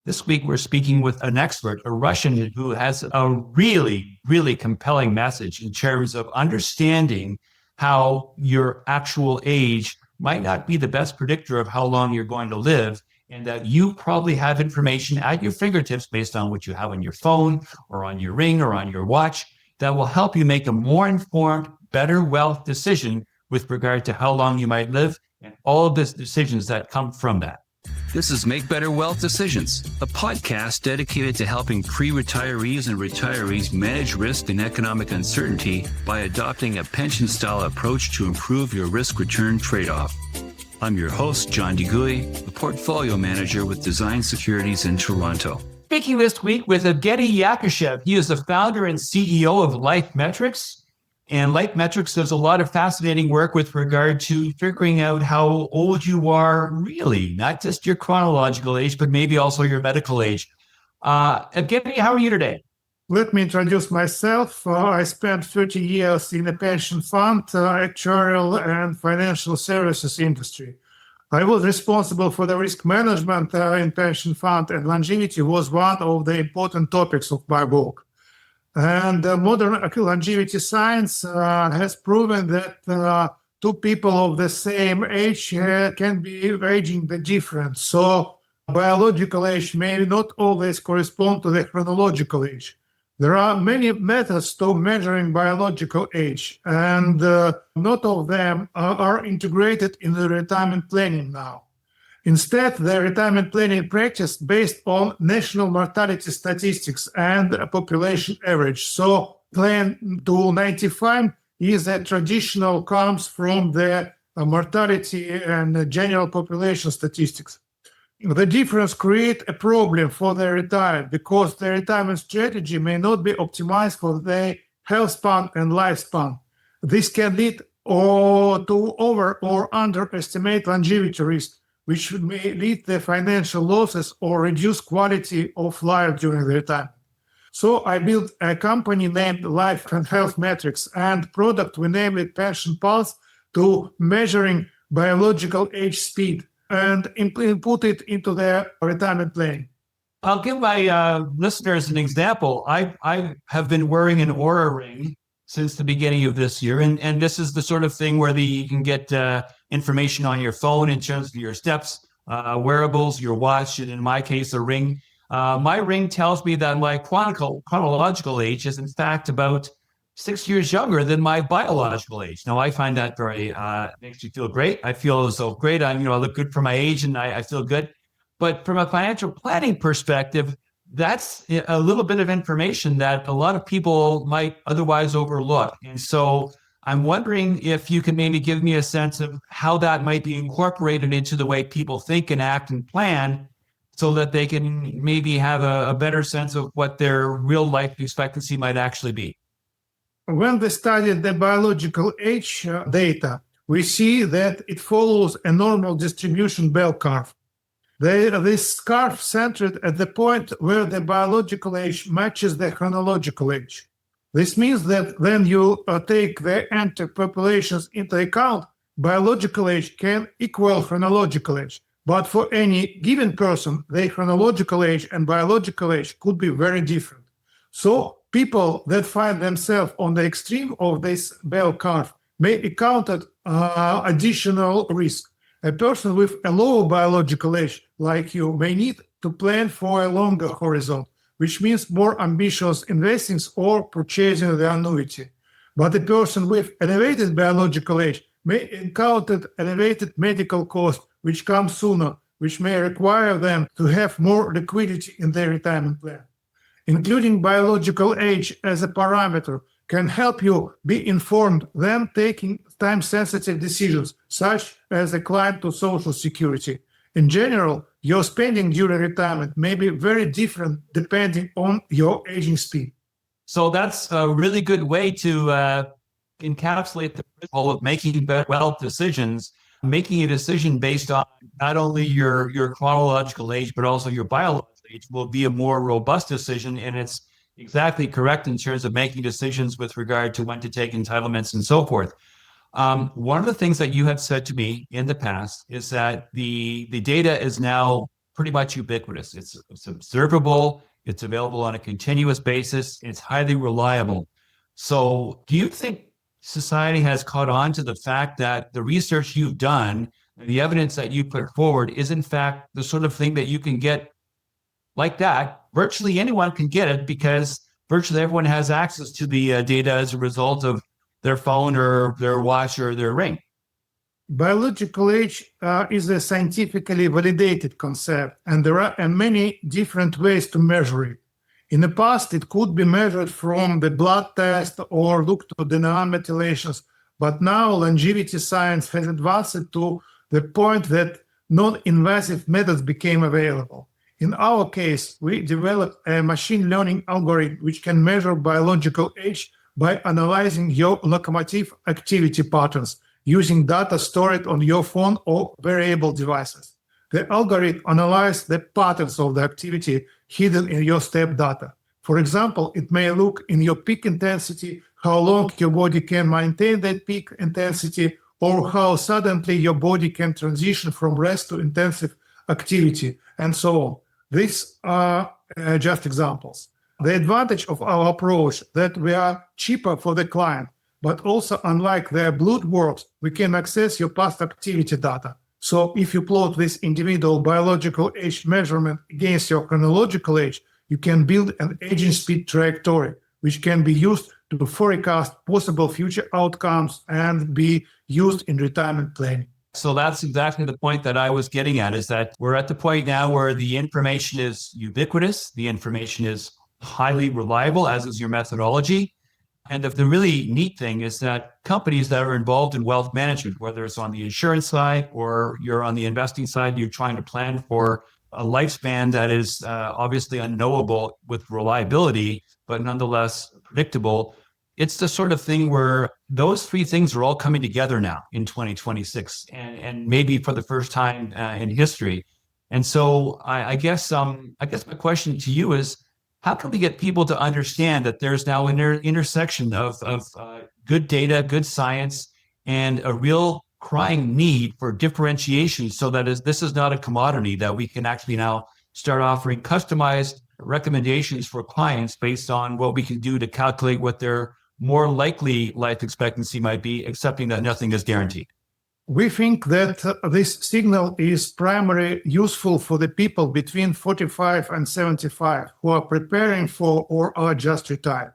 This week, we're speaking with an expert, a Russian who has a really, really compelling message in terms of understanding how your actual age might not be the best predictor of how long you're going to live, and that you probably have information at your fingertips based on what you have on your phone or on your ring or on your watch that will help you make a more informed, better wealth decision with regard to how long you might live and all of the decisions that come from that. This is Make Better Wealth Decisions, a podcast dedicated to helping pre-retirees and retirees manage risk and economic uncertainty by adopting a pension-style approach to improve your risk-return trade-off. I'm your host, John DeGuy, the portfolio manager with Design Securities in Toronto. Speaking this week with Evgeny Yakushev. He is the founder and CEO of Life Metrics. And Life Metrics does a lot of fascinating work with regard to figuring out how old you are really, not just your chronological age, but maybe also your medical age. Evgeny, how are you today? Let me introduce myself. I spent 30 years in the pension fund, actuarial and financial services industry. I was responsible for the risk management in pension fund, and longevity was one of the important topics of my work. And modern longevity science has proven that two people of the same age can be aging different. So biological age may not always correspond to the chronological age. There are many methods to measuring biological age, and not all of them are integrated in the retirement planning now. Instead, the retirement planning practice based on national mortality statistics and population average. So plan to 95 is a traditional comes from the mortality and general population statistics. The difference creates a problem for the retired because the retirement strategy may not be optimized for their health span and lifespan. This can lead to over or underestimate longevity risk, which may lead to financial losses or reduce quality of life during the retirement. So I built a company named Life and Health Metrics, and product we named it Pension Pulse to measuring biological age speed and input it into their retirement planning. I'll give my listeners an example. I have been wearing an Aura ring since the beginning of this year, and this is the sort of thing where you can get information on your phone in terms of your steps, wearables, your watch, and in my case, a ring. My ring tells me that my chronological age is in fact about 6 years younger than my biological age. Now, I find that very makes me feel great. I feel so great. I look good for my age, and I feel good. But from a financial planning perspective, that's a little bit of information that a lot of people might otherwise overlook. And so I'm wondering if you can maybe give me a sense of how that might be incorporated into the way people think and act and plan so that they can maybe have a better sense of what their real life expectancy might actually be. When we studied the biological age data, we see that it follows a normal distribution bell curve. This curve centered at the point where the biological age matches the chronological age. This means that when you take the entire populations into account, biological age can equal chronological age. But for any given person, the chronological age and biological age could be very different. So people that find themselves on the extreme of this bell curve may encounter additional risk. A person with a low biological age, like you, may need to plan for a longer horizon, which means more ambitious investings or purchasing the annuity. But a person with elevated biological age may encounter elevated medical costs, which come sooner, which may require them to have more liquidity in their retirement plan. Including biological age as a parameter can help you be informed when taking time-sensitive decisions, such as a climb to Social Security. In general, your spending during retirement may be very different depending on your aging speed. So that's a really good way to encapsulate the principle of making wealth decisions, making a decision based on not only your chronological age, but also your biological age will be a more robust decision. And it's exactly correct in terms of making decisions with regard to when to take entitlements and so forth. One of the things that you have said to me in the past is that the data is now pretty much ubiquitous. It's observable. It's available on a continuous basis. It's highly reliable. So do you think society has caught on to the fact that the research you've done, the evidence that you put forward is in fact the sort of thing that you can get like that? Virtually anyone can get it because virtually everyone has access to the data as a result of their phone or their watch or their ring. Biological age is a scientifically validated concept, and there are many different ways to measure it. In the past, it could be measured from the blood test or look to the non-methylations, but now longevity science has advanced to the point that non-invasive methods became available. In our case, we developed a machine learning algorithm which can measure biological age by analyzing your locomotive activity patterns using data stored on your phone or wearable devices. The algorithm analyzes the patterns of the activity hidden in your step data. For example, it may look in your peak intensity, how long your body can maintain that peak intensity, or how suddenly your body can transition from rest to intensive activity, and so on. These are just examples. The advantage of our approach that we are cheaper for the client, but also unlike their blood works, we can access your past activity data. So if you plot this individual biological age measurement against your chronological age, you can build an aging speed trajectory, which can be used to forecast possible future outcomes and be used in retirement planning. So that's exactly the point that I was getting at, is that we're at the point now where the information is ubiquitous, the information is highly reliable, as is your methodology. And the really neat thing is that companies that are involved in wealth management, whether it's on the insurance side or you're on the investing side, you're trying to plan for a lifespan that is obviously unknowable with reliability, but nonetheless predictable. It's the sort of thing where those three things are all coming together now in 2026, and maybe for the first time in history. And so I guess my question to you is, how can we get people to understand that there's now an intersection of good data, good science, and a real crying need for differentiation, so that this is not a commodity, that we can actually now start offering customized recommendations for clients based on what we can do to calculate what their more likely life expectancy might be, accepting that nothing is guaranteed? We think that this signal is primarily useful for the people between 45 and 75 who are preparing for or are just retired.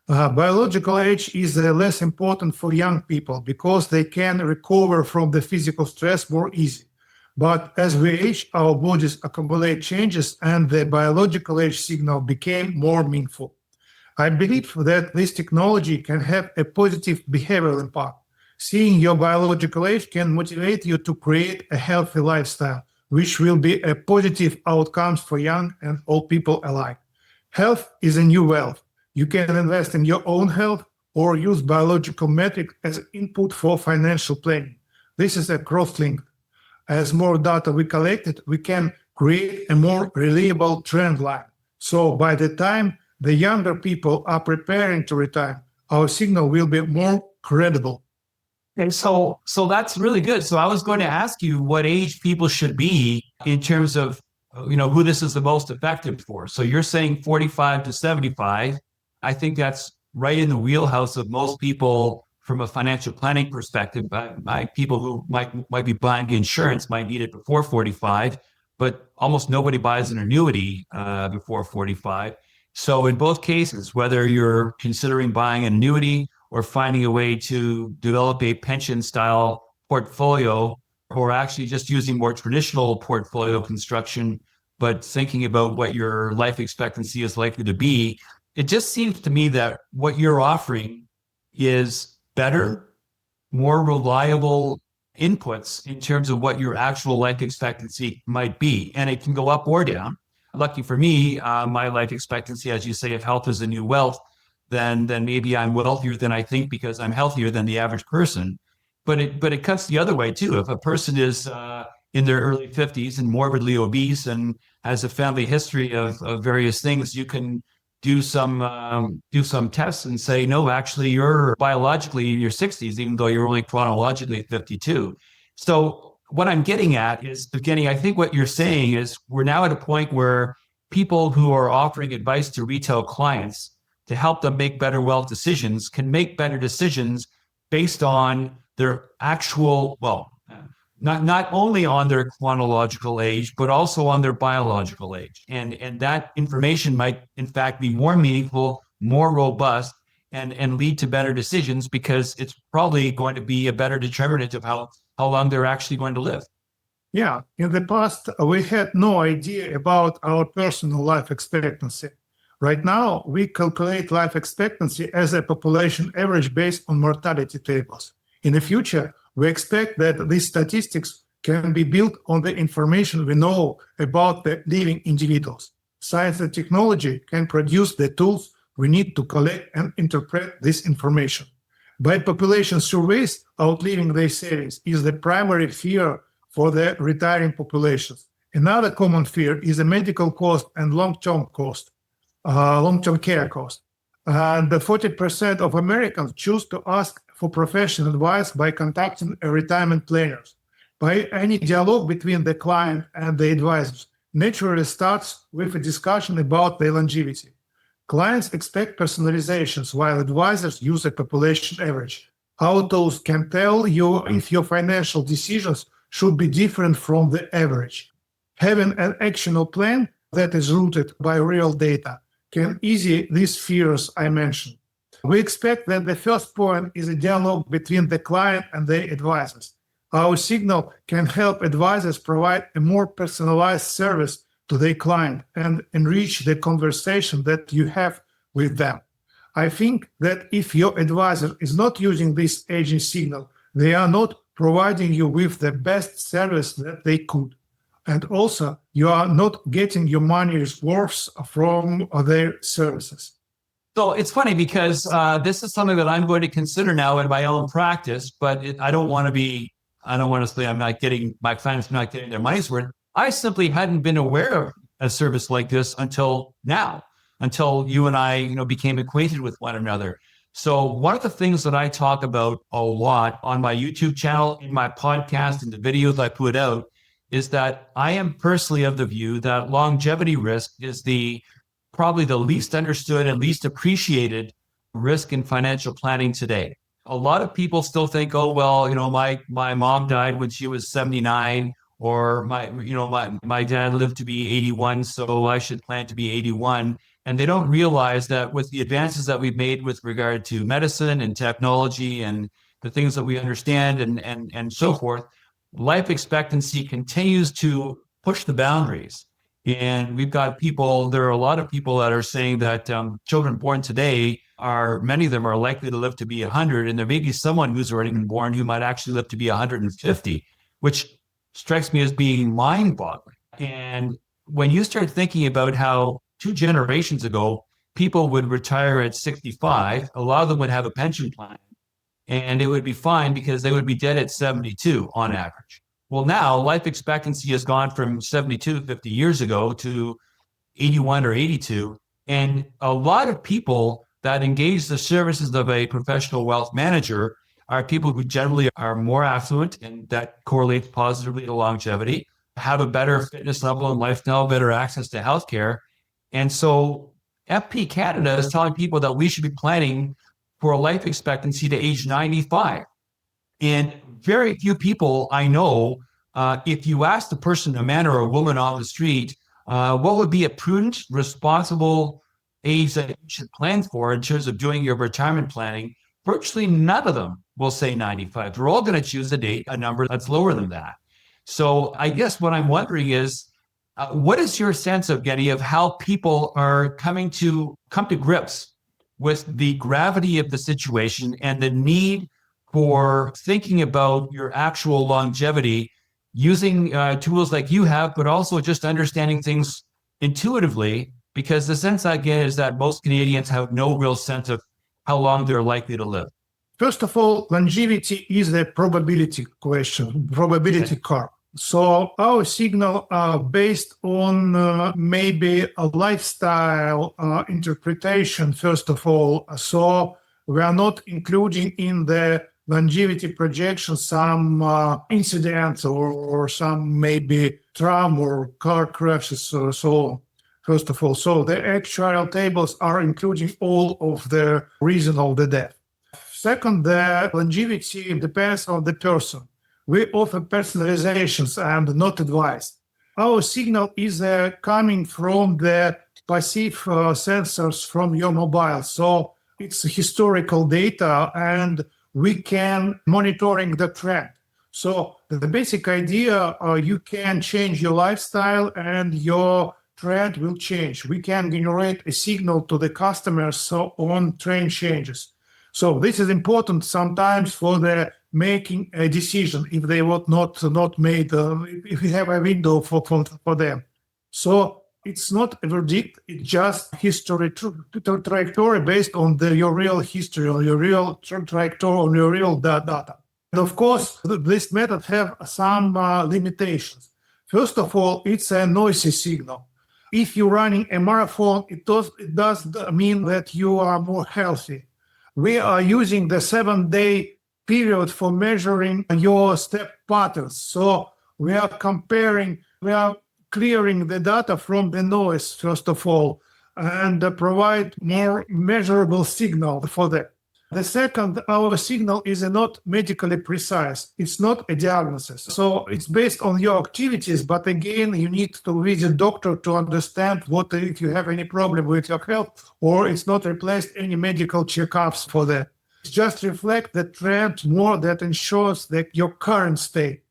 Biological age is less important for young people because they can recover from the physical stress more easy. But as we age, our bodies accumulate changes and the biological age signal became more meaningful. I believe that this technology can have a positive behavioral impact. Seeing your biological age can motivate you to create a healthy lifestyle, which will be a positive outcome for young and old people alike. Health is a new wealth. You can invest in your own health or use biological metrics as input for financial planning. This is a cross-link. As more data we collected, we can create a more reliable trend line. So by the time the younger people are preparing to retire, our signal will be more credible. Okay, so that's really good. So I was going to ask you what age people should be in terms of, who this is the most effective for. So you're saying 45 to 75. I think that's right in the wheelhouse of most people from a financial planning perspective. People who might be buying insurance might need it before 45, but almost nobody buys an annuity before 45. So in both cases, whether you're considering buying an annuity or finding a way to develop a pension style portfolio, or actually just using more traditional portfolio construction, but thinking about what your life expectancy is likely to be, it just seems to me that what you're offering is better, more reliable inputs in terms of what your actual life expectancy might be. And it can go up or down. Lucky for me, my life expectancy, as you say, if health is a new wealth, then maybe I'm wealthier than I think because I'm healthier than the average person. But it cuts the other way too. If a person is in their early 50s and morbidly obese and has a family history of various things, you can do some tests and say, no, actually you're biologically in your 60s, even though you're only chronologically 52. So what I'm getting at is, Evgeny, I think what you're saying is we're now at a point where people who are offering advice to retail clients to help them make better wealth decisions can make better decisions based on their actual, well, not only on their chronological age, but also on their biological age. And that information might, in fact, be more meaningful, more robust, and lead to better decisions because it's probably going to be a better determinant of how long they're actually going to live. Yeah, in the past, we had no idea about our personal life expectancy. Right now, we calculate life expectancy as a population average based on mortality tables. In the future, we expect that these statistics can be built on the information we know about the living individuals. Science and technology can produce the tools we need to collect and interpret this information. By population surveys, outliving their savings is the primary fear for the retiring populations. Another common fear is the medical cost and long-term care cost. And the 40% of Americans choose to ask for professional advice by contacting a retirement planners. By any dialogue between the client and the advisors naturally starts with a discussion about their longevity. Clients expect personalizations while advisors use a population average. How those can tell you if your financial decisions should be different from the average. Having an actionable plan that is rooted by real data can ease these fears I mentioned. We expect that the first point is a dialogue between the client and their advisors. Our signal can help advisors provide a more personalized service to their client and enrich the conversation that you have with them. I think that if your advisor is not using this aging signal, they are not providing you with the best service that they could. And also, you are not getting your money's worth from their services. So it's funny because this is something that I'm going to consider now in my own practice, but I don't want to say I'm not getting, my clients are not getting their money's worth. I simply hadn't been aware of a service like this until now, until you and I, became acquainted with one another. So one of the things that I talk about a lot on my YouTube channel, in my podcast, and the videos I put out is that I am personally of the view that longevity risk is probably the least understood and least appreciated risk in financial planning today. A lot of people still think, oh, well, my mom died when she was 79, or my dad lived to be 81, so I should plan to be 81. And they don't realize that with the advances that we've made with regard to medicine and technology and the things that we understand and so forth, life expectancy continues to push the boundaries. And we've got there are a lot of people that are saying that children born today many of them are likely to live to be 100. And there may be someone who's already been born who might actually live to be 150, which strikes me as being mind-boggling. And when you start thinking about how 2 generations ago, people would retire at 65, a lot of them would have a pension plan, and it would be fine because they would be dead at 72 on average. Well, now life expectancy has gone from 72 50 years ago to 81 or 82. And a lot of people that engage the services of a professional wealth manager are people who generally are more affluent, and that correlates positively to longevity, have a better fitness level and lifestyle, better access to healthcare. And so FP Canada is telling people that we should be planning for a life expectancy to age 95. And very few people I know, if you ask the person, a man or a woman on the street, what would be a prudent, responsible age that you should plan for in terms of doing your retirement planning, virtually none of them will say 95. They're all going to choose a number that's lower than that. So I guess what I'm wondering is, what is your sense, Evgeny, of how people are come to grips with the gravity of the situation and the need for thinking about your actual longevity using tools like you have, but also just understanding things intuitively? Because the sense I get is that most Canadians have no real sense of how long they're likely to live. First of all, longevity is a probability question, probability curve. So our signal are based on maybe a lifestyle interpretation, first of all. So we are not including in the longevity projections, some incidents or some maybe trauma or car crashes or so on. First of all, so the actuarial tables are including all of the reason of the death. Second, the longevity depends on the person. We offer personalizations and not advice. Our signal is coming from the passive sensors from your mobile. So it's historical data and we can monitoring the trend. So the basic idea, you can change your lifestyle and your trend will change. We can generate a signal to the customers so on trend changes. So this is important sometimes for the making a decision if they were not made, if we have a window for them. So it's not a verdict, it's just history trajectory based on your real history, or your real trajectory, on your real data. And of course, this method have some limitations. First of all, it's a noisy signal. If you're running a marathon, it does mean that you are more healthy. We are using the 7-day period for measuring your step patterns. So we are clearing the data from the noise, first of all, and provide more measurable signal for that. The second, our signal is not medically precise. It's not a diagnosis. So it's based on your activities, but again, you need to visit doctor to understand what if you have any problem with your health, or it's not replaced any medical checkups for that. It just reflects the trend more that ensures that your current state.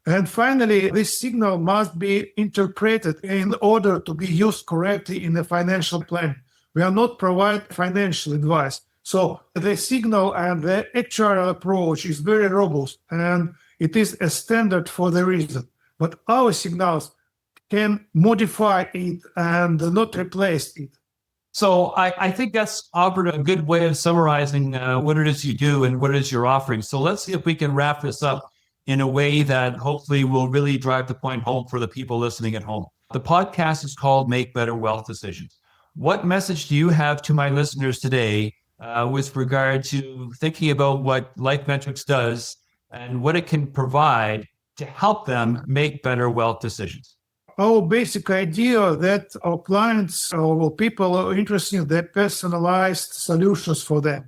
And finally, this signal must be interpreted in order to be used correctly in the financial plan. We are not provide financial advice. So the signal and the actuarial approach is very robust, and it is a standard for the reason. But our signals can modify it and not replace it. So I think that's, Albert, a good way of summarizing what it is you do and what it is you're offering. So let's see if we can wrap this up in a way that hopefully will really drive the point home for the people listening at home. The podcast is called Make Better Wealth Decisions. What message do you have to my listeners today with regard to thinking about what Life Metrics does and what it can provide to help them make better wealth decisions? Our basic idea that our clients or people are interested in the personalized solutions for them.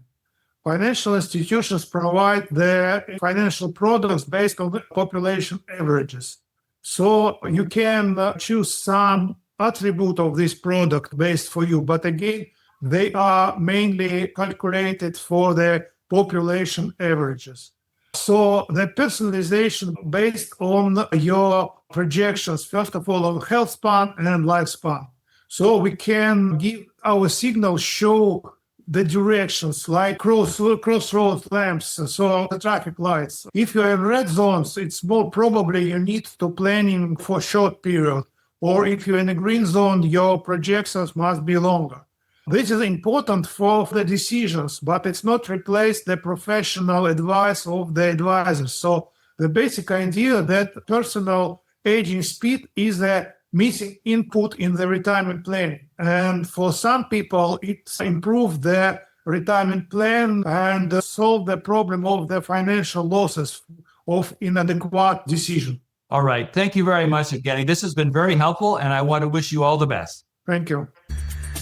Financial institutions provide their financial products based on the population averages. So you can choose some attribute of this product based for you, but again, they are mainly calculated for the population averages. So the personalization based on your projections, first of all, on health span and lifespan. So we can give our signal show the directions like crossroad lamps, so the traffic lights. If you're in red zones, it's more probably you need to planning for short period. Or if you're in a green zone, your projections must be longer. This is important for the decisions, but it's not replace the professional advice of the advisors. So the basic idea that personal aging speed is a missing input in the retirement planning. And for some people, it's improved their retirement plan and solve the problem of the financial losses of inadequate decision. All right. Thank you very much, Evgeny. This has been very helpful, and I want to wish you all the best. Thank you.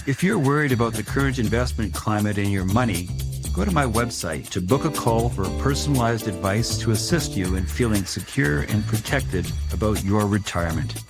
If you're worried about the current investment climate and your money, go to my website to book a call for personalized advice to assist you in feeling secure and protected about your retirement.